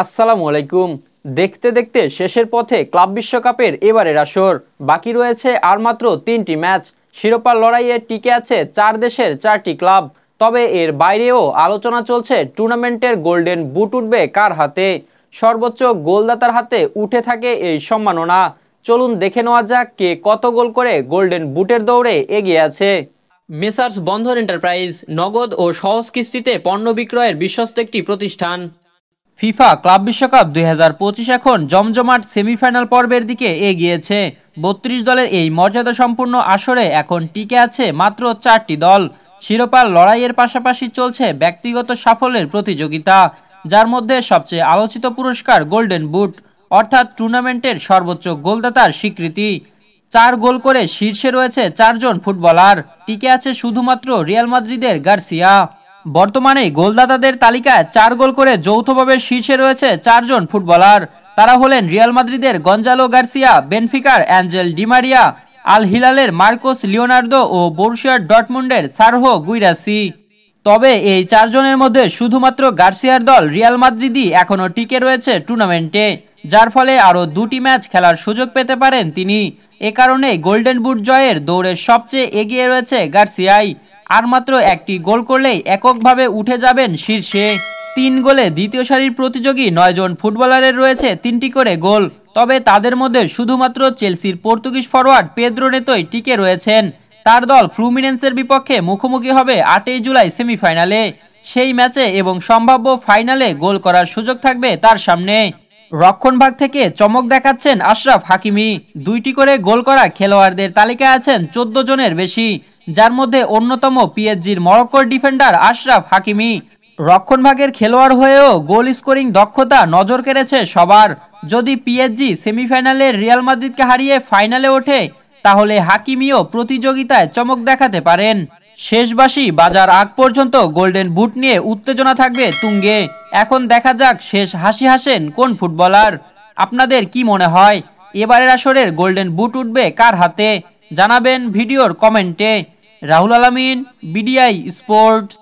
আসসালামু আলাইকুম। দেখতে দেখতে শেষের পথে ক্লাব বিশ্বকাপের এবারের আসর। বাকি রয়েছে আর মাত্র 3টি ম্যাচ। শিরোপার লড়াইয়ে টিকে আছে 4 দেশের 4টি ক্লাব। তবে এর বাইরেও আলোচনা চলছে টুর্নামেন্টের গোল্ডেন বুট উঠবে কার হাতে। সর্বোচ্চ গোলদাতার হাতে উঠে থাকে এই সম্মাননা। চলুন দেখে নেওয়া যাক কে কত গোল করে গোল্ডেন বুটের দৌড়ে এগিয়ে আছে। মেসার্স বন্ধন এন্টারপ্রাইজ নগদ ও সহজ কিস্তিতে পণ্য বিক্রয়ের বিশ্বস্ত একটি প্রতিষ্ঠান। ফিফা ক্লাব বিশ্বকাপ 2025 এখন জমজমাট সেমিফাইনাল পর্বের দিকে এগিয়েছে। 32 দলের এই মর্যাদা সম্পূর্ণ আসরে এখন টিকে আছে মাত্র 4টি দল। শিরোপার লড়াইয়ের পাশাপাশি চলছে ব্যক্তিগত সাফল্যের প্রতিযোগিতা, যার মধ্যে সবচেয়ে আলোচিত পুরস্কার গোল্ডেন বুট, অর্থাৎ টুর্নামেন্টের সর্বোচ্চ গোলদাতার স্বীকৃতি। 4 গোল করে শীর্ষে রয়েছে 4 জন ফুটবলার, টিকে আছে শুধুমাত্র রিয়াল মাদ্রিদের গার্সিয়া। বর্তমানে গোলদাতাদের তালিকায় 4 গোল করে যৌথভাবে শীর্ষে রয়েছে 4 জন ফুটবলার। তারা হলেন রিয়াল মাদ্রিদের গঞ্জালো গার্সিয়া, বেনফিকার অ্যাঞ্জেল ডিমারিয়া, আল হিলালের মার্কোস লিওনার্দো ও বরুশিয়া ডর্টমুন্ডের সার্হো গুইরাসি। তবে এই 4 জনের মধ্যে শুধুমাত্র গার্সিয়ার দল রিয়াল মাদ্রিদই এখনও টিকে রয়েছে টুর্নামেন্টে, যার ফলে আরও 2টি ম্যাচ খেলার সুযোগ পেতে পারেন তিনি। এ কারণে গোল্ডেন বুট জয়ের দৌড়ে সবচেয়ে এগিয়ে রয়েছে গার্সিয়াই। আর মাত্র 1টি গোল করলেই এককভাবে উঠে যাবেন শীর্ষে। 3 গোলে দ্বিতীয় সারির প্রতিযোগী 9 জন ফুটবলারের রয়েছে 3টি করে গোল। তবে তাদের মধ্যে শুধুমাত্র চেলসির পর্তুগিজ ফরোয়ার্ড পেদ্রো নেতোই টিকে রয়েছেন। তার দল ফ্লুমিনেন্সের বিপক্ষে মুখোমুখি হবে 8ই জুলাই সেমিফাইনালে। সেই ম্যাচে এবং সম্ভাব্য ফাইনালে গোল করার সুযোগ থাকবে তার সামনে। রক্ষণভাগ থেকে চমক দেখাচ্ছেন আশরাফ হাকিমি। 2টি করে গোল করা খেলোয়াড়দের তালিকায় আছেন 14 জনের বেশি, যার মধ্যে অন্যতম পিএসজির মরক্কোর ডিফেন্ডার আশরাফ হাকিমি। রক্ষণভাগের খেলোয়াড় হয়েও গোল স্কোরিং দক্ষতা নজর কেড়েছে সবার। যদি পিএসজি সেমিফাইনালে রিয়াল মাদ্রিদকে হারিয়ে ফাইনালে ওঠে, তাহলে হাকিমিও প্রতিযোগিতায় চমক দেখাতে পারেন। শেষ বাঁশি বাজার আগ পর্যন্ত গোল্ডেন বুট নিয়ে উত্তেজনা থাকবে তুঙ্গে। এখন দেখা যাক শেষ হাসি হাসেন কোন ফুটবলার। আপনাদের কি মনে হয় এবারের আসরের গোল্ডেন বুট উঠবে কার হাতে? জানাবেন ভিডিওর কমেন্টে। রাহুল আলামিন, বিডিআই স্পোর্টস।